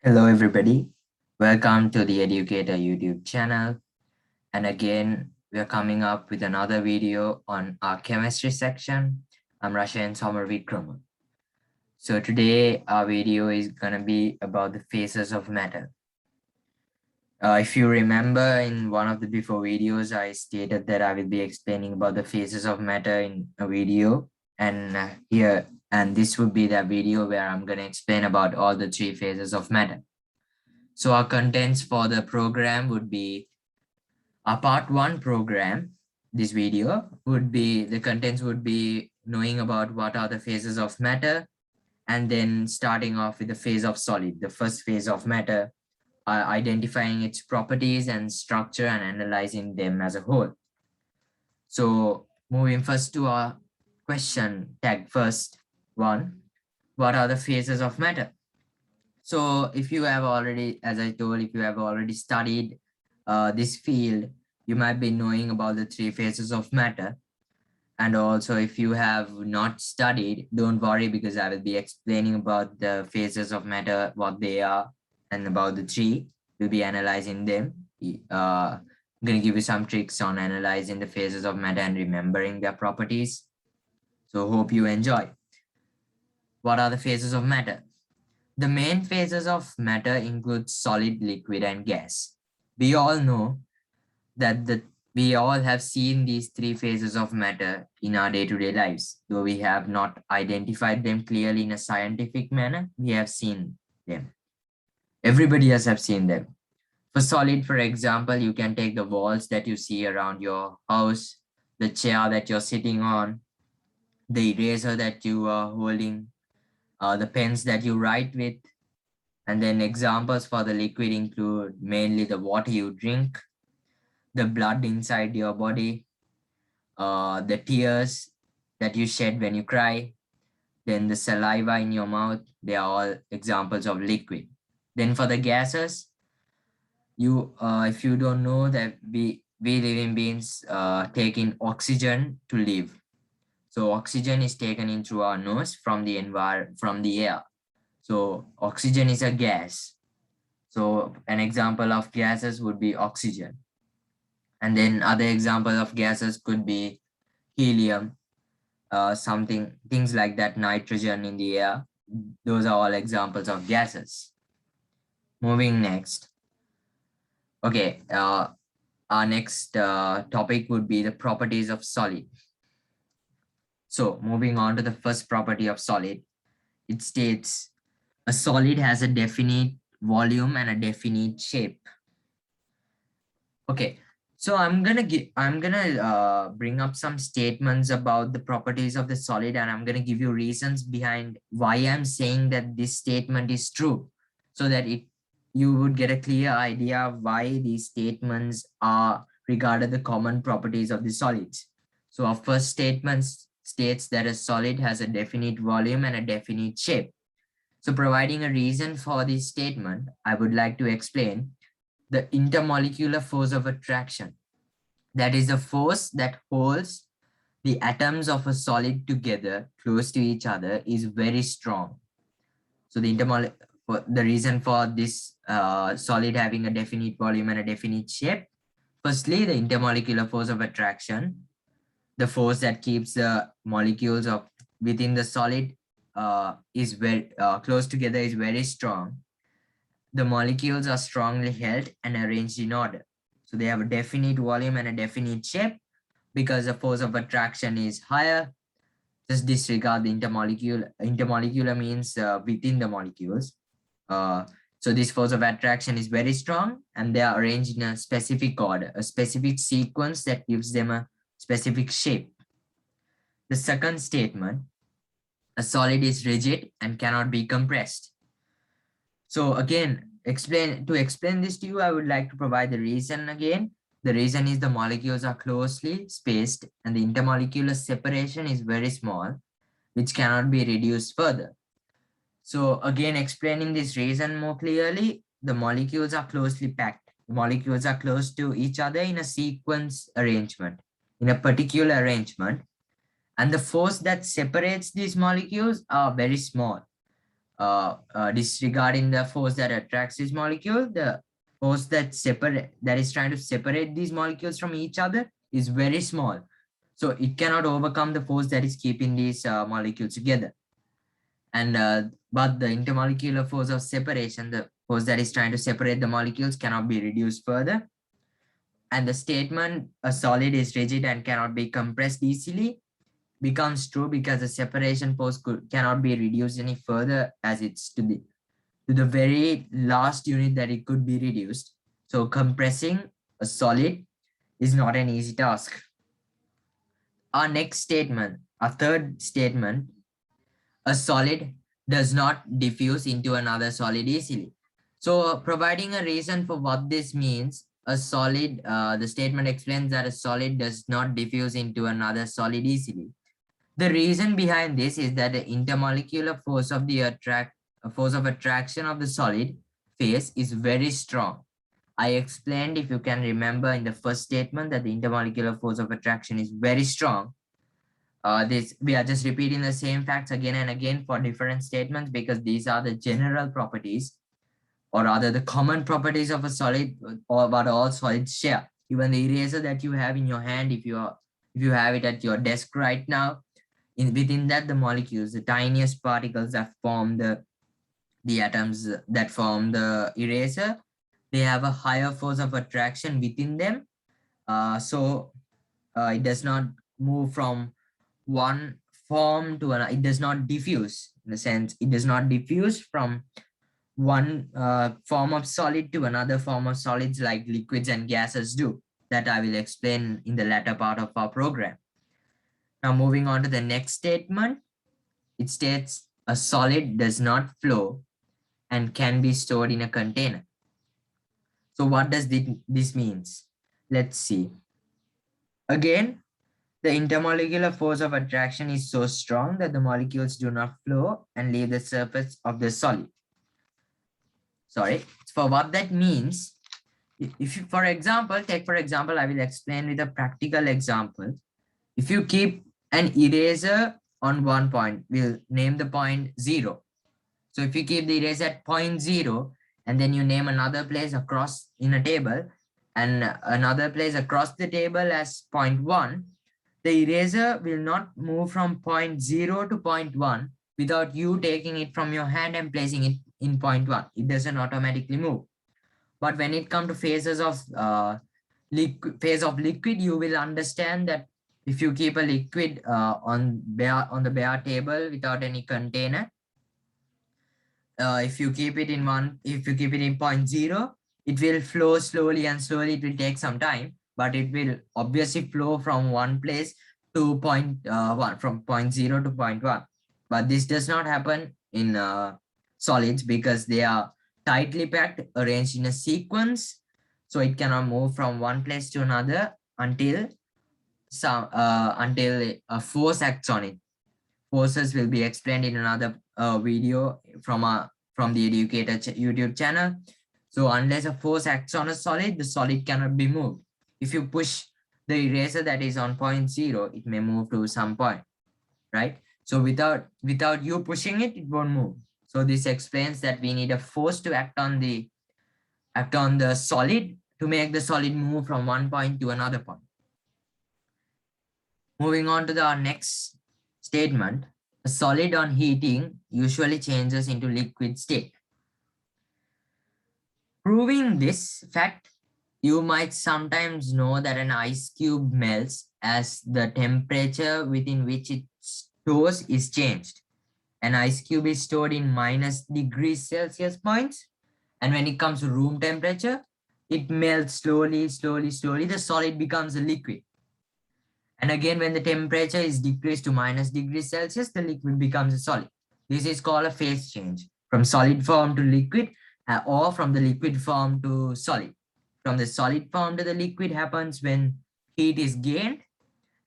Hello, everybody. Welcome to the Educator YouTube channel. And again, we are coming up with another video on our chemistry section. I'm Rashan Somar Vikrama. So today, our video is going to be about the phases of matter. If you remember in one of the before videos, I stated that I will be explaining about the phases of matter in a video. And this would be the video where I'm going to explain about all the three phases of matter. So our contents for the program would be a part one program. This video would be, the contents would be knowing about what are the phases of matter, and then starting off with the phase of solid, the first phase of matter, identifying its properties and structure and analyzing them as a whole. So moving first to our question tag first one, what are the phases of matter? So if you have already, as I told, if you have already studied this field, you might be knowing about the three phases of matter. And also if you have not studied, don't worry, because I will be explaining about the phases of matter, what they are, and about the three. We'll be analyzing them. I'm going to give you some tricks on analyzing the phases of matter and remembering their properties. So hope you enjoy. What are the phases of matter? The main phases of matter include solid, liquid, and gas. We all know that we all have seen these three phases of matter in our day-to-day lives. Though we have not identified them clearly in a scientific manner, we have seen them. Everybody else have seen them. For solid, for example, you can take the walls that you see around your house, the chair that you're sitting on, the eraser that you are holding, the pens that you write with. And then examples for the liquid include mainly the water you drink, the blood inside your body, the tears that you shed when you cry, then the saliva in your mouth. They are all examples of liquid. Then for the gases, if you don't know that we living beings take in oxygen to live. So oxygen is taken in through our nose from the air. So oxygen is a gas. So an example of gases would be oxygen. And then other examples of gases could be helium, things like that, nitrogen in the air. Those are all examples of gases. Moving next. Okay, our next topic would be the properties of solid. So moving on to the first property of solid, it states a solid has a definite volume and a definite shape. Okay, so I'm gonna bring up some statements about the properties of the solid, and I'm gonna give you reasons behind why I'm saying that this statement is true, so that you would get a clear idea of why these statements are regarded the common properties of the solids. So our first statement states that a solid has a definite volume and a definite shape. So providing a reason for this statement, I would like to explain the intermolecular force of attraction. That is a force that holds the atoms of a solid together close to each other is very strong. So the reason for this solid having a definite volume and a definite shape, firstly, the intermolecular force of attraction, the force that keeps the molecules of within the solid is very close together is very strong. The molecules are strongly held and arranged in order. So they have a definite volume and a definite shape. Because the force of attraction is higher, just disregard the intermolecular. Intermolecular means within the molecules. So this force of attraction is very strong, and they are arranged in a specific order, a specific sequence that gives them a specific shape. The second statement, a solid is rigid and cannot be compressed. So again, to explain this to you, I would like to provide the reason again. The reason is the molecules are closely spaced and the intermolecular separation is very small, which cannot be reduced further. So again, explaining this reason more clearly, the molecules are closely packed. The molecules are close to each other in a sequence arrangement, in a particular arrangement. And the force that separates these molecules are very small. disregarding the force that attracts this molecule, the force that is trying to separate these molecules from each other is very small. So it cannot overcome the force that is keeping these molecules together. And but the intermolecular force of separation, the force that is trying to separate the molecules, cannot be reduced further. And the statement a solid is rigid and cannot be compressed easily becomes true because the separation force cannot be reduced any further, as it's to the very last unit that it could be reduced. So compressing a solid is not an easy task. Our next statement, our third statement, a solid does not diffuse into another solid easily. So providing a reason for what this means, a solid, the statement explains that a solid does not diffuse into another solid easily. The reason behind this is that the intermolecular force of the attraction of the solid phase is very strong. I explained, if you can remember, in the first statement that the intermolecular force of attraction is very strong. We are just repeating the same facts again and again for different statements because these are the general properties, or rather the common properties of a solid, or what all solids share. Even the eraser that you have in your hand, if you have it at your desk right now, within that, the molecules, the tiniest particles that form the atoms that form the eraser, they have a higher force of attraction within them. So it does not move from one form to another. It does not diffuse, in the sense it does not diffuse from one form of solid to another form of solids like liquids and gases do. That I will explain in the latter part of our program. Now moving on to the next statement, it states a solid does not flow and can be stored in a container. So what does this means? Let's see. Again, the intermolecular force of attraction is so strong that the molecules do not flow and leave the surface of the solid. Sorry, for what that means, if you, for example, I will explain with a practical example. If you keep an eraser on one point, we'll name the point 0. So if you keep the eraser at point 0, and then you name another place across in a table and another place across the table as point 1, the eraser will not move from point 0 to point 1 without you taking it from your hand and placing it in point 1. It doesn't automatically move. But when it comes to phases of liquid, you will understand that if you keep a liquid on the bare table without any container, if you keep it in point 0, it will flow slowly, and slowly it will take some time, but it will obviously flow from one place to point 1, from point 0 to point 1. But this does not happen in solids because they are tightly packed, arranged in a sequence, so it cannot move from one place to another until a force acts on it. Forces will be explained in another video from the Educator YouTube channel. So unless a force acts on a solid, the solid cannot be moved. If you push the eraser that is on point 0, it may move to some point, right? So without you pushing it, it won't move. So this explains that we need a force to act on the solid to make the solid move from one point to another point. Moving on to our next statement, a solid on heating usually changes into liquid state. Proving this fact, you might sometimes know that an ice cube melts as the temperature within which it stores is changed. An ice cube is stored in -°C points, and when it comes to room temperature, it melts slowly. The solid becomes a liquid. And again, when the temperature is decreased to -°C, the liquid becomes a solid. This is called a phase change from solid form to liquid, or from the liquid form to solid. From the solid form to the liquid happens when heat is gained,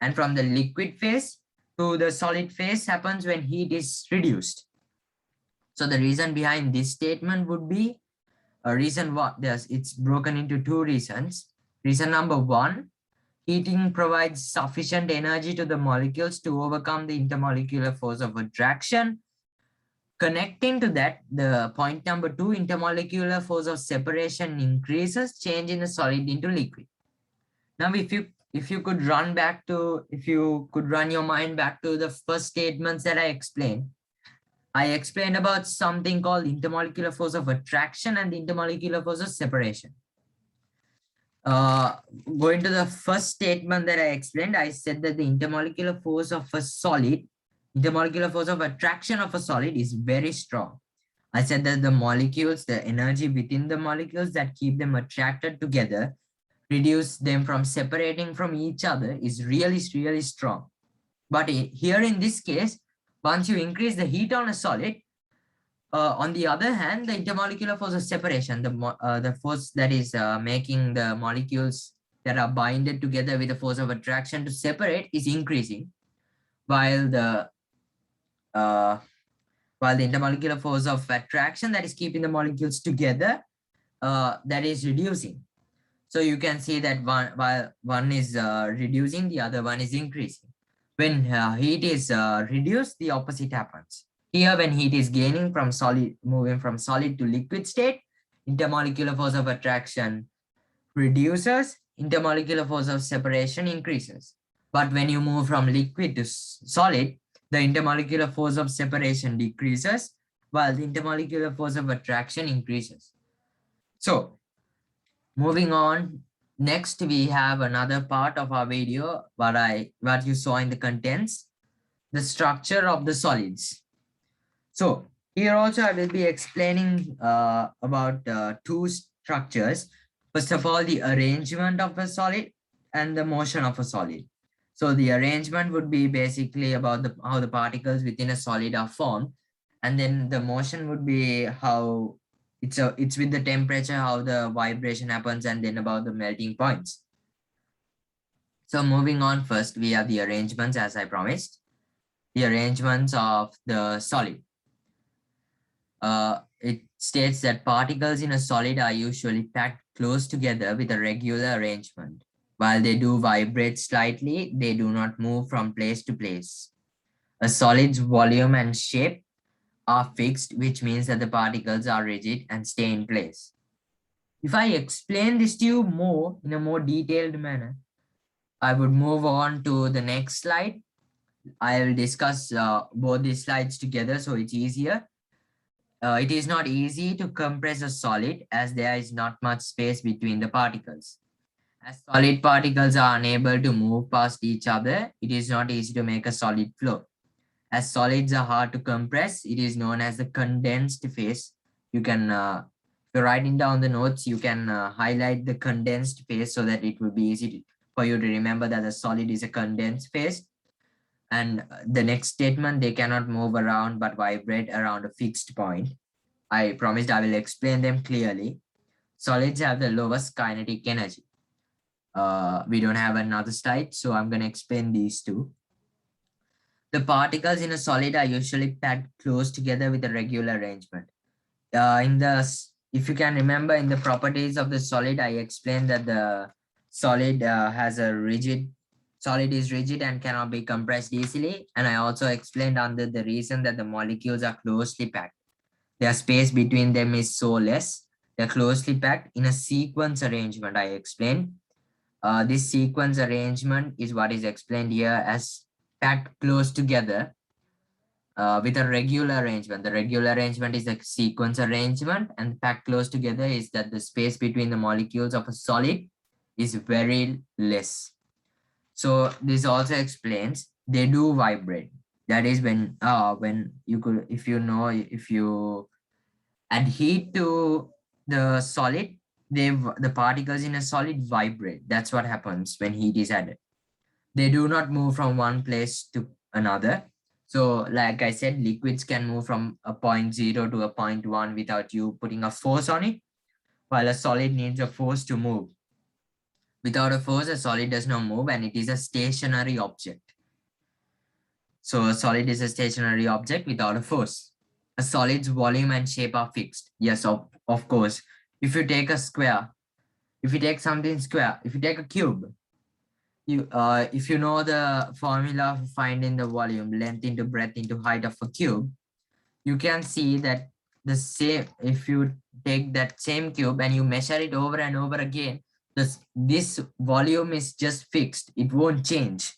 and from the liquid phase to the solid phase happens when heat is reduced. So the reason behind this statement would be it's broken into two reasons. Reason number 1, heating provides sufficient energy to the molecules to overcome the intermolecular force of attraction. Connecting to that, the point number 2, intermolecular force of separation increases, change in the solid into liquid. Now, if you could run your mind back to the first statements that I explained about something called intermolecular force of attraction and the intermolecular force of separation. Going to the first statement that I explained, I said that the intermolecular force of a solid, intermolecular force of attraction of a solid is very strong. I said that the molecules, the energy within the molecules that keep them attracted together, reduce them from separating from each other, is really, really strong. But here in this case, once you increase the heat on a solid, on the other hand, the intermolecular force of separation, the force that is making the molecules that are binded together with the force of attraction to separate is increasing, while the intermolecular force of attraction that is keeping the molecules together, that is reducing. So you can see that while one is reducing, the other one is increasing. When heat is reduced, the opposite happens. Here, when heat is gaining from solid, moving from solid to liquid state, intermolecular force of attraction reduces, intermolecular force of separation increases. But when you move from liquid to solid, the intermolecular force of separation decreases, while the intermolecular force of attraction increases. So, moving on, next we have another part of our video, what you saw in the contents, the structure of the solids. So here also I will be explaining about two structures. First of all, the arrangement of a solid and the motion of a solid. So the arrangement would be basically about how the particles within a solid are formed. And then the motion would be how it's with the temperature, how the vibration happens, and then about the melting points. So moving on, first we have the arrangements, as I promised. The arrangements of the solid. It states that particles in a solid are usually packed close together with a regular arrangement. While they do vibrate slightly, they do not move from place to place. A solid's volume and shape are fixed, which means that the particles are rigid and stay in place. If I explain this to you more in a more detailed manner, I would move on to the next slide. I will discuss both these slides together so it's easier. It is not easy to compress a solid as there is not much space between the particles. As solid particles are unable to move past each other, it is not easy to make a solid flow. As solids are hard to compress, it is known as the condensed phase. You can, if you're writing down the notes, you can highlight the condensed phase so that it will be easy for you to remember that the solid is a condensed phase. And the next statement, they cannot move around but vibrate around a fixed point. I promised I will explain them clearly. Solids have the lowest kinetic energy. We don't have another slide, so I'm going to explain these two. The particles in a solid are usually packed close together with a regular arrangement. If you can remember, in the properties of the solid, I explained that the solid solid is rigid and cannot be compressed easily. And I also explained under the reason that the molecules are closely packed. Their space between them is so less. They're closely packed in a sequence arrangement, I explained. This sequence arrangement is what is explained here as packed close together with a regular arrangement. The regular arrangement is a sequence arrangement, and packed close together is that the space between the molecules of a solid is very less. So this also explains they do vibrate. That is when if you add heat to the solid, the particles in a solid vibrate. That's what happens when heat is added. They do not move from one place to another. So like I said, liquids can move from a point 0 to a point 1 without you putting a force on it, while a solid needs a force to move. Without a force, a solid does not move, and it is a stationary object. So a solid is a stationary object without a force. A solid's volume and shape are fixed. Yes, of course. If you take a square, if you take something square, if you take a cube, if you know the formula for finding the volume, length into breadth into height of a cube, you can see that the same, if you take that same cube and you measure it over and over again, this volume is just fixed. It won't change.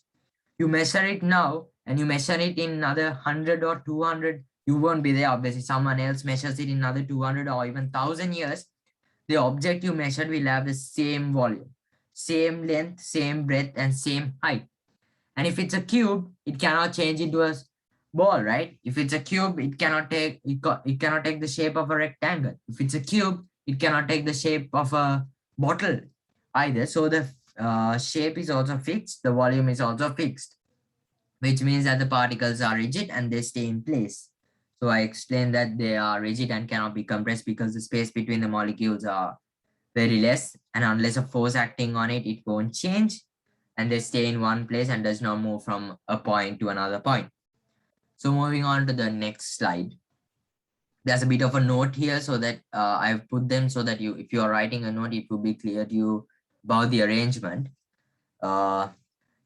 You measure it now and you measure it in another 100 or 200, you won't be there. Obviously, someone else measures it in another 200 or even 1,000 years. The object you measured will have the same volume, same length, same breadth, and same height. And if it's a cube, it cannot change into a ball, right? If it's a cube, it cannot take the shape of a rectangle. If it's a cube, it cannot take the shape of a bottle either. So the shape is also fixed, the volume is also fixed, which means that the particles are rigid and they stay in place. So I explained that they are rigid and cannot be compressed because the space between the molecules are very less, and unless a force acting on it, it won't change, and they stay in one place and does not move from a point to another point. So moving on to the next slide. There's a bit of a note here so that I've put them so that if you are writing a note, it will be clear to you about the arrangement.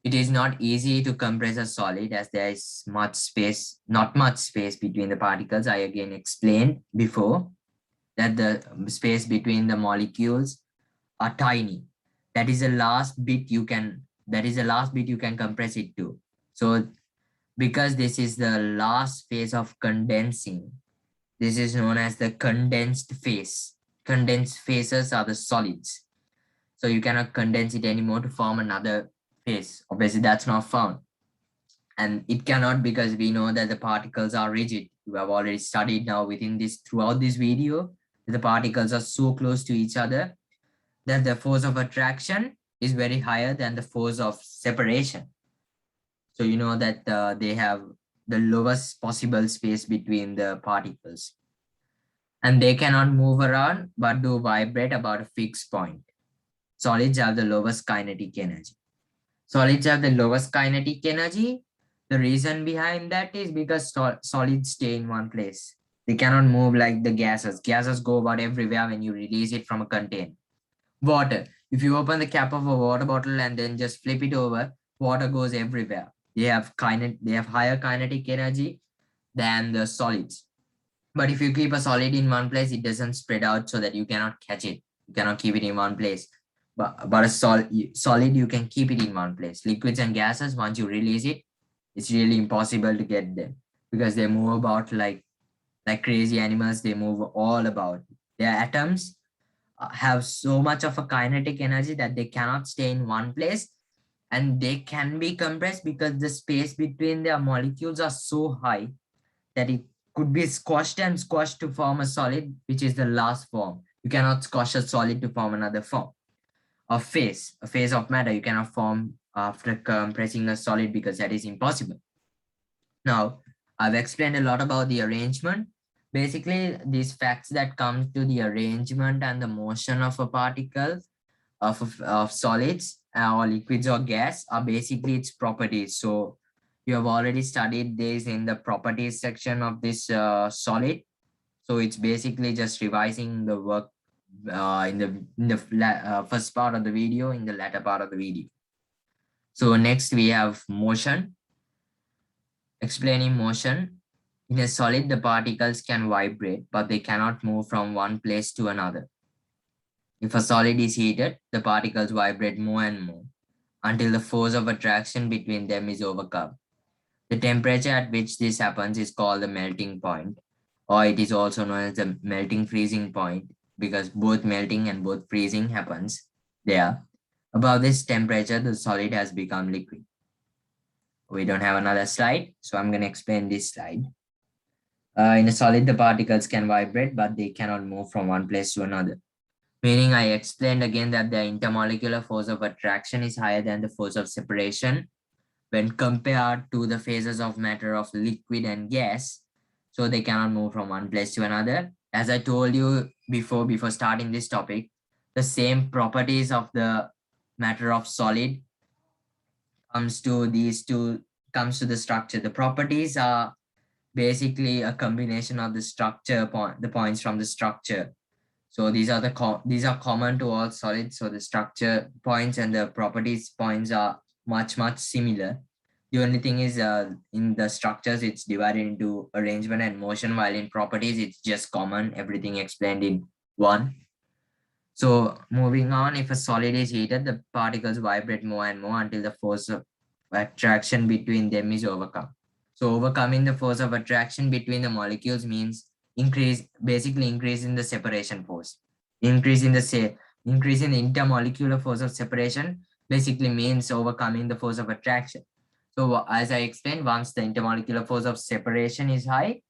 It is not easy to compress a solid as there is not much space between the particles. I again explained before that the space between the molecules are tiny. That is the last bit you can compress it to. So because this is the last phase of condensing, this is known as the condensed phase. Condensed phases are the solids. So you cannot condense it anymore to form another phase. Obviously, that's not found. And it cannot because we know that the particles are rigid. You have already studied now throughout this video. The particles are so close to each other that the force of attraction is very higher than the force of separation. So you know that they have the lowest possible space between the particles. And they cannot move around but do vibrate about a fixed point. Solids have the lowest kinetic energy. Solids have the lowest kinetic energy. The reason behind that is because solids stay in one place. They cannot move like the gases. Gases go about everywhere when you release it from a container. Water. If you open the cap of a water bottle and then just flip it over, water goes everywhere. They have higher kinetic energy than the solids. But if you keep a solid in one place, it doesn't spread out so that you cannot catch it. You cannot keep it in one place. But a solid, you can keep it in one place. Liquids and gases, once you release it, it's really impossible to get them because they move about like crazy animals. They move all about. Their atoms have so much of a kinetic energy that they cannot stay in one place, and they can be compressed because the space between their molecules are so high that it could be squashed to form a solid, which is the last form. You cannot squash a solid to form another form. A phase of matter you cannot form after compressing a solid because that is impossible. Now, I've explained a lot about the arrangement. Basically, these facts that come to the arrangement and the motion of a particle of solids or liquids or gas are basically its properties. So you have already studied this in the properties section of this solid. So it's basically just revising the work in the first part of the video, in the latter part of the video. So next we have motion. Explaining motion. In a solid, the particles can vibrate, but they cannot move from one place to another. If a solid is heated, the particles vibrate more and more until the force of attraction between them is overcome. The temperature at which this happens is called the melting point, or it is also known as the melting freezing point because both melting and both freezing happens there. Above this temperature, the solid has become liquid. We don't have another slide, so I'm going to explain this slide. In a solid, the particles can vibrate, but they cannot move from one place to another. Meaning I explained again that the intermolecular force of attraction is higher than the force of separation when compared to the phases of matter of liquid and gas. So they cannot move from one place to another. As I told you before starting this topic, the same properties of the matter of solid comes to the structure. The properties are basically a combination of the points from the structure. So these are common to all solids. So the structure points and the properties points are much similar. The only thing is in the structures, it's divided into arrangement and motion, while in properties, it's just common, everything explained in one. So moving on, if a solid is heated, the particles vibrate more and more until the force of attraction between them is overcome. So overcoming the force of attraction between the molecules means basically increase in the separation force. Increase in the increase in the intermolecular force of separation basically means overcoming the force of attraction. So as I explained, once the intermolecular force of separation is high,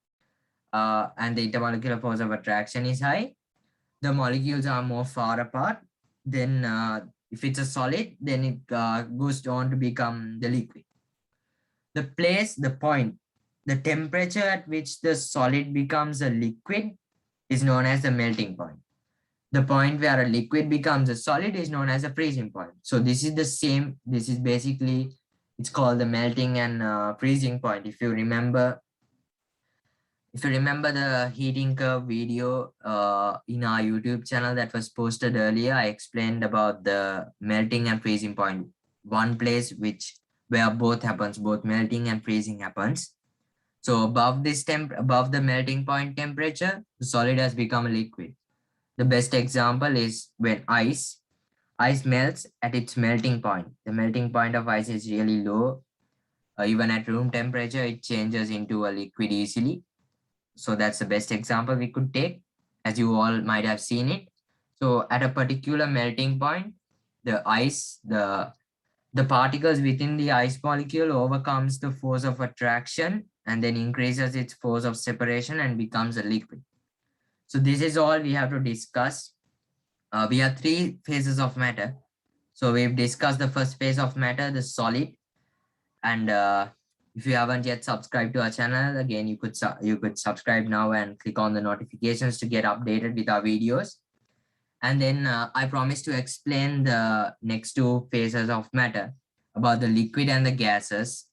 and the intermolecular force of attraction is high, the molecules are more far apart. Then if it's a solid, then it goes on to become the liquid. The place, the point, the temperature at which the solid becomes a liquid is known as the melting point. The point where a liquid becomes a solid is known as a freezing point. So this is the same. This is basically, it's called the melting and freezing point. If you remember the heating curve video in our YouTube channel that was posted earlier, I explained about the melting and freezing point. One place where both happens, both melting and freezing happens. So above above the melting point temperature, the solid has become a liquid. The best example is when ice melts at its melting point. The melting point of ice is really low. Even at room temperature, it changes into a liquid easily. So that's the best example we could take, as you all might have seen it. So at a particular melting point, the particles within the ice molecule overcomes the force of attraction and then increases its force of separation and becomes a liquid. So this is all we have to discuss. We have three phases of matter. So we've discussed the first phase of matter, the solid. And if you haven't yet subscribed to our channel, again, you could subscribe now and click on the notifications to get updated with our videos. And then I promise to explain the next two phases of matter about the liquid and the gases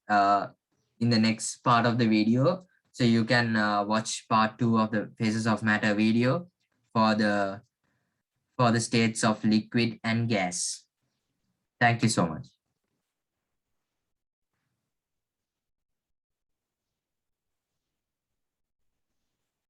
in the next part of the video. So you can watch part 2 of the phases of matter video for the states of liquid and gas. Thank you so much.